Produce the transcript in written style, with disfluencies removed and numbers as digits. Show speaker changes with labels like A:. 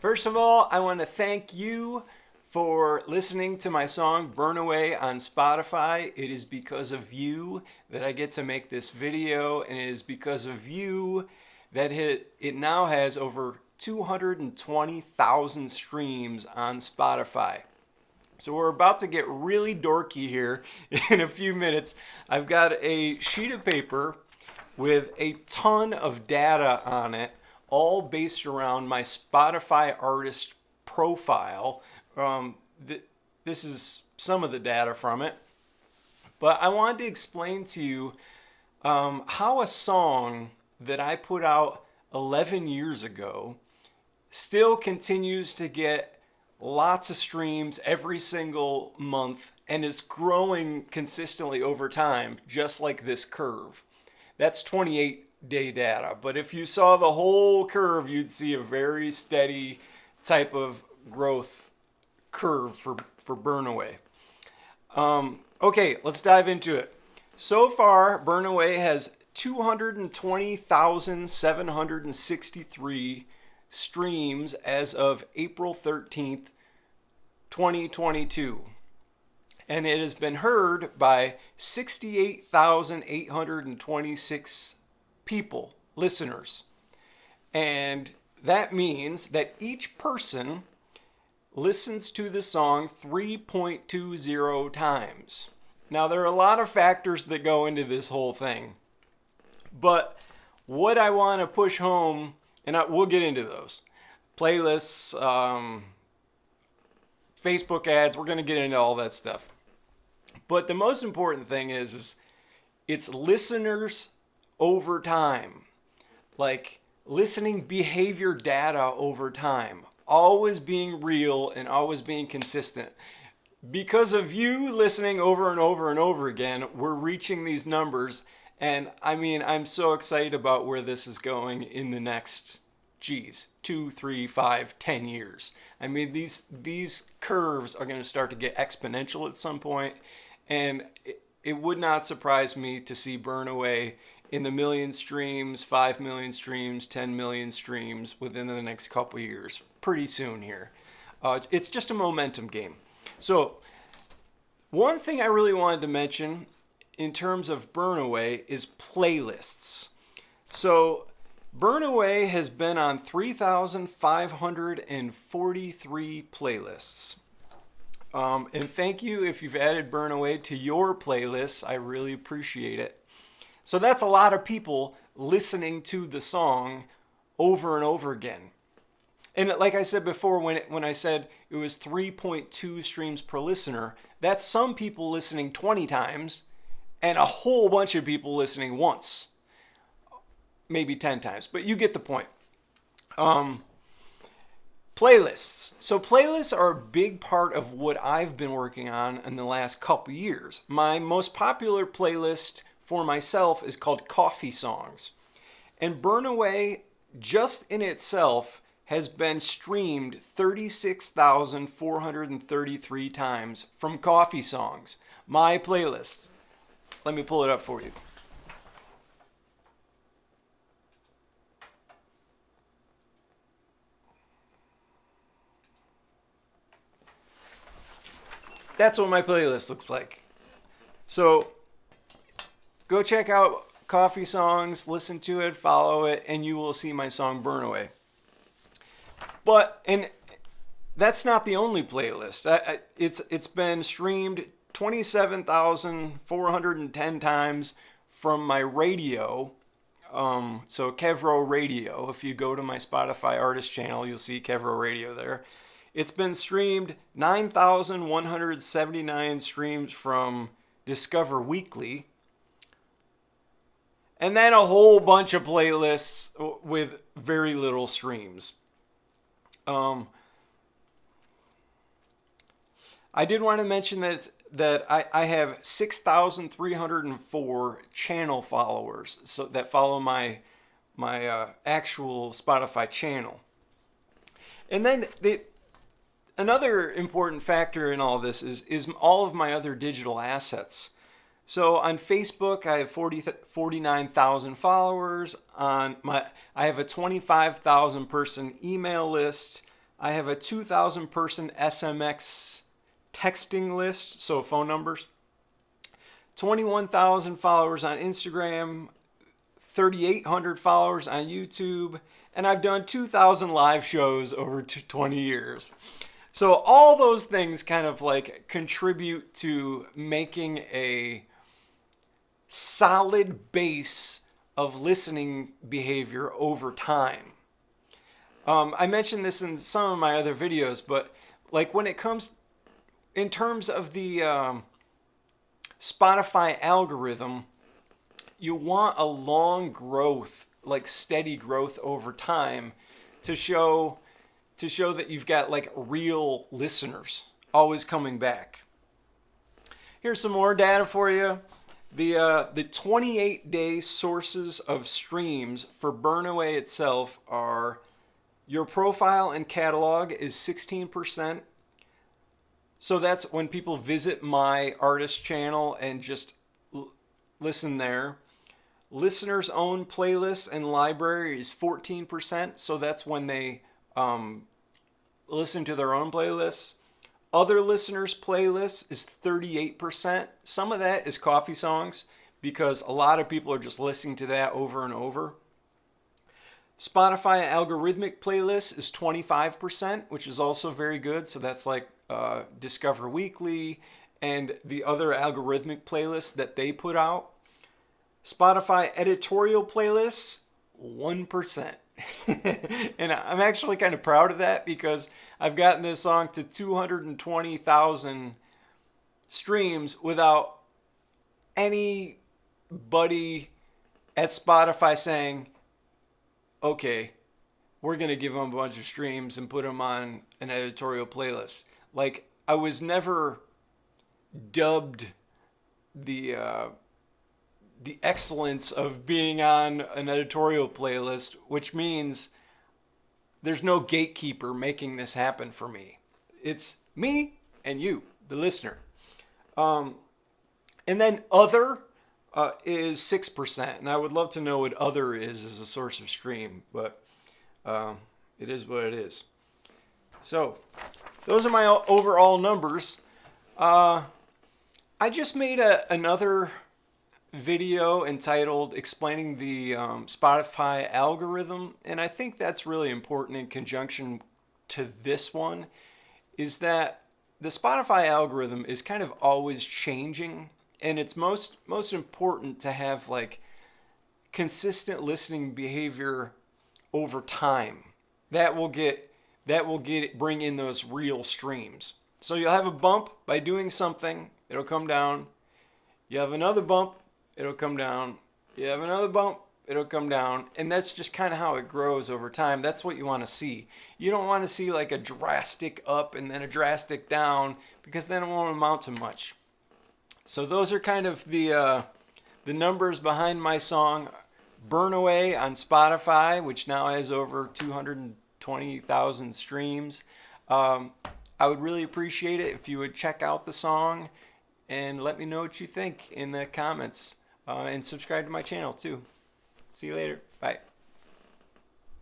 A: First of all, I want to thank you for listening to my song Burn Away on Spotify. It is because of you that I get to make this video, and it is because of you that it now has over 220,000 streams on Spotify. So we're about to get really dorky here in a few minutes. I've got a sheet of paper with a ton of data on it, all based around my Spotify artist profile. This is some of the data from it. But I wanted to explain to you how a song that I put out 11 years ago still continues to get lots of streams every single month and is growing consistently over time, just like this curve. That's 28-day data. But if you saw the whole curve, you'd see a very steady type of growth curve for Burn Away. Okay, let's dive into it. So far, Burn Away has 220,763 streams as of April 13th, 2022. And it has been heard by 68,826 people, listeners. And that means that each person listens to the song 3.20 times. Now, there are a lot of factors that go into this whole thing. But what I want to push home, and we'll get into those. Playlists, Facebook ads, we're going to get into all that stuff. But the most important thing is it's listeners over time. Like listening behavior data over time. Always being real and always being consistent. Because of you listening over and over and over again, we're reaching these numbers. And I mean, I'm so excited about where this is going in the next, 2, 3, 5, 10 years. I mean, these curves are going to start to get exponential at some point, and it would not surprise me to see Burn Away in the million streams, 5 million streams, 10 million streams within the next couple years, pretty soon here. It's just a momentum game. So, one thing I really wanted to mention in terms of Burn Away is playlists. So, Burn Away has been on 3,543 playlists. And thank you if you've added Burn Away to your playlists. I really appreciate it. So that's a lot of people listening to the song over and over again. And like I said before, when I said it was 3.2 streams per listener, that's some people listening 20 times and a whole bunch of people listening once. Maybe 10 times, but you get the point. Playlists. So playlists are a big part of what I've been working on in the last couple years. My most popular playlist for myself is called Coffee Songs. And Burn Away, just in itself, has been streamed 36,433 times from Coffee Songs, my playlist. Let me pull it up for you. That's what my playlist looks like. So go check out Coffee Songs, listen to it, follow it, and you will see my song Burn Away. And that's not the only playlist. It's been streamed 27,410 times from my radio. So Kevro Radio. If you go to my Spotify artist channel, you'll see Kevro Radio there. It's been streamed 9,179 streams from Discover Weekly. And then a whole bunch of playlists with very little streams. I did want to mention that I have 6,304 channel followers that follow my actual Spotify channel. And then another important factor in all this is all of my other digital assets. So on Facebook, I have 49,000 followers. I have a 25,000 person email list. I have a 2,000 person SMX texting list, so phone numbers. 21,000 followers on Instagram, 3,800 followers on YouTube, and I've done 2,000 live shows over 20 years. So all those things kind of like contribute to making a solid base of listening behavior over time. I mentioned this in some of my other videos, but like when it comes in terms of the Spotify algorithm, you want a long growth, like steady growth over time to show that you've got like real listeners always coming back. Here's some more data for you. The 28-day sources of streams for Burnaway itself are your profile and catalog is 16%. So that's when people visit my artist channel and just listen there. Listeners' own playlists and library is 14%. So that's when they listen to their own playlists. Other listeners' playlists is 38%. Some of that is coffee songs because a lot of people are just listening to that over and over. Spotify algorithmic playlist is 25%, which is also very good. So that's like Discover Weekly and the other algorithmic playlists that they put out. Spotify editorial playlists, 1%. And I'm actually kind of proud of that because I've gotten this song to 220,000 streams without anybody at Spotify saying, okay, we're going to give them a bunch of streams and put them on an editorial playlist. Like, I was never dubbed the excellence of being on an editorial playlist, which means there's no gatekeeper making this happen for me. It's me and you, the listener. And then other is 6%. And I would love to know what other is as a source of stream, but it is what it is. So those are my overall numbers. I just made another video entitled explaining the Spotify algorithm, and I think that's really important in conjunction to this one, is that the Spotify algorithm is kind of always changing, and it's most important to have like consistent listening behavior over time. That will bring in those real streams. So you'll have a bump by doing something, it'll come down. You have another bump, it'll come down. You have another bump, it'll come down. And that's just kind of how it grows over time. That's what you want to see. You don't want to see like a drastic up and then a drastic down, because then it won't amount to much. So those are kind of the numbers behind my song Burnaway on Spotify, which now has over 220,000 streams. I would really appreciate it if you would check out the song and let me know what you think in the comments. And subscribe to my channel too. See you later. Bye.